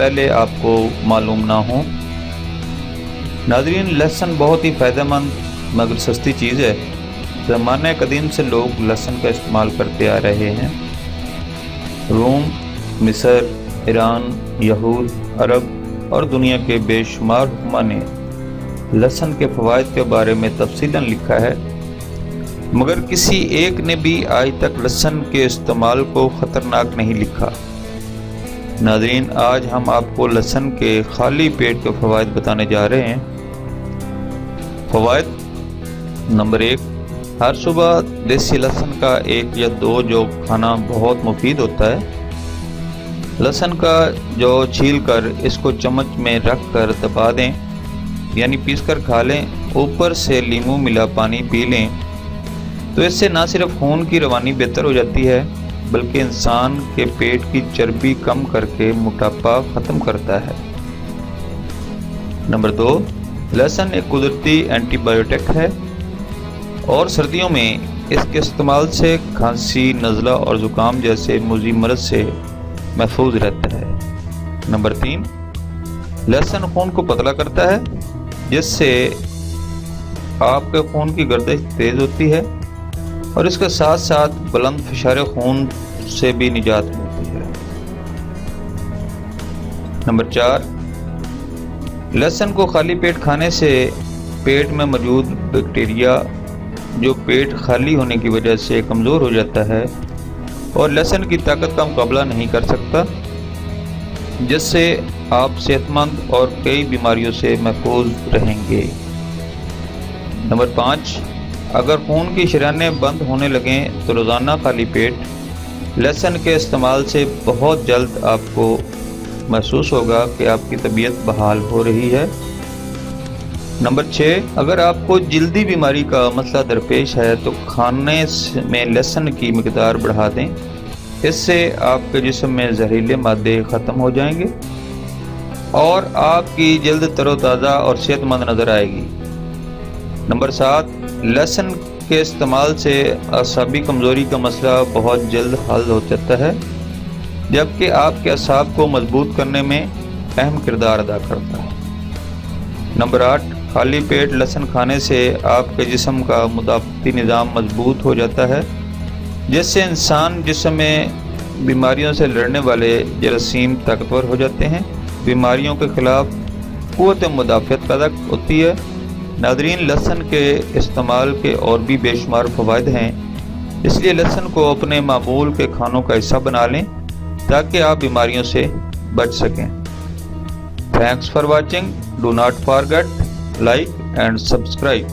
پہلے آپ کو معلوم نہ ہوں۔ ناظرین، لہسن بہت ہی فائدہ مند مگر سستی چیز ہے۔ زمانہ قدیم سے لوگ لہسن کا استعمال کرتے آ رہے ہیں۔ روم، مصر، ایران، یہود، عرب اور دنیا کے بے شمار حکماء نے لہسن کے فوائد کے بارے میں تفصیلاً لکھا ہے، مگر کسی ایک نے بھی آج تک لہسن کے استعمال کو خطرناک نہیں لکھا۔ ناظرین، آج ہم آپ کو لہسن کے خالی پیٹ کے فوائد بتانے جا رہے ہیں۔ فوائد نمبر 1، ہر صبح دیسی لہسن کا 1 یا 2 جو کھانا بہت مفید ہوتا ہے۔ لہسن کا جو چھیل کر اس کو چمچ میں رکھ کر دبا دیں، یعنی پیس کر کھا لیں، اوپر سے لیموں ملا پانی پی لیں، تو اس سے نہ صرف خون کی روانی بہتر ہو جاتی ہے بلکہ انسان کے پیٹ کی چربی کم کر کے موٹاپا ختم کرتا ہے۔ نمبر 2، لہسن ایک قدرتی اینٹی بایوٹک ہے اور سردیوں میں اس کے استعمال سے کھانسی، نزلہ اور زکام جیسے مزی مرض سے محفوظ رہتا ہے۔ نمبر 3، لہسن خون کو پتلا کرتا ہے، جس سے آپ کے خون کی گردش تیز ہوتی ہے اور اس کے ساتھ ساتھ بلند فشار خون سے بھی نجات ملتی ہے۔ نمبر 4، لہسن کو خالی پیٹ کھانے سے پیٹ میں موجود بیکٹیریا جو پیٹ خالی ہونے کی وجہ سے کمزور ہو جاتا ہے اور لہسن کی طاقت کا مقابلہ نہیں کر سکتا، جس سے آپ صحت مند اور کئی بیماریوں سے محفوظ رہیں گے۔ نمبر 5، اگر خون کی شریانیں بند ہونے لگیں تو روزانہ خالی پیٹ لہسن کے استعمال سے بہت جلد آپ کو محسوس ہوگا کہ آپ کی طبیعت بحال ہو رہی ہے۔ نمبر 6، اگر آپ کو جلدی بیماری کا مسئلہ درپیش ہے تو کھانے میں لہسن کی مقدار بڑھا دیں، اس سے آپ کے جسم میں زہریلے مادے ختم ہو جائیں گے اور آپ کی جلد تر و تازہ اور صحت مند نظر آئے گی۔ نمبر 7، لہسن کے استعمال سے اعصابی کمزوری کا مسئلہ بہت جلد حل ہو جاتا ہے، جبکہ آپ کے اعصاب کو مضبوط کرنے میں اہم کردار ادا کرتا ہے۔ نمبر 8، خالی پیٹ لہسن کھانے سے آپ کے جسم کا مدافعتی نظام مضبوط ہو جاتا ہے، جس سے انسان جسم میں بیماریوں سے لڑنے والے جراثیم طاقتور ہو جاتے ہیں، بیماریوں کے خلاف قوت مدافعت پیدا ہوتی ہے۔ ناظرین، لہسن کے استعمال کے اور بھی بے شمار فوائد ہیں، اس لیے لہسن کو اپنے معمول کے کھانوں کا حصہ بنا لیں تاکہ آپ بیماریوں سے بچ سکیں۔ Thanks for watching. Do not forget like and subscribe.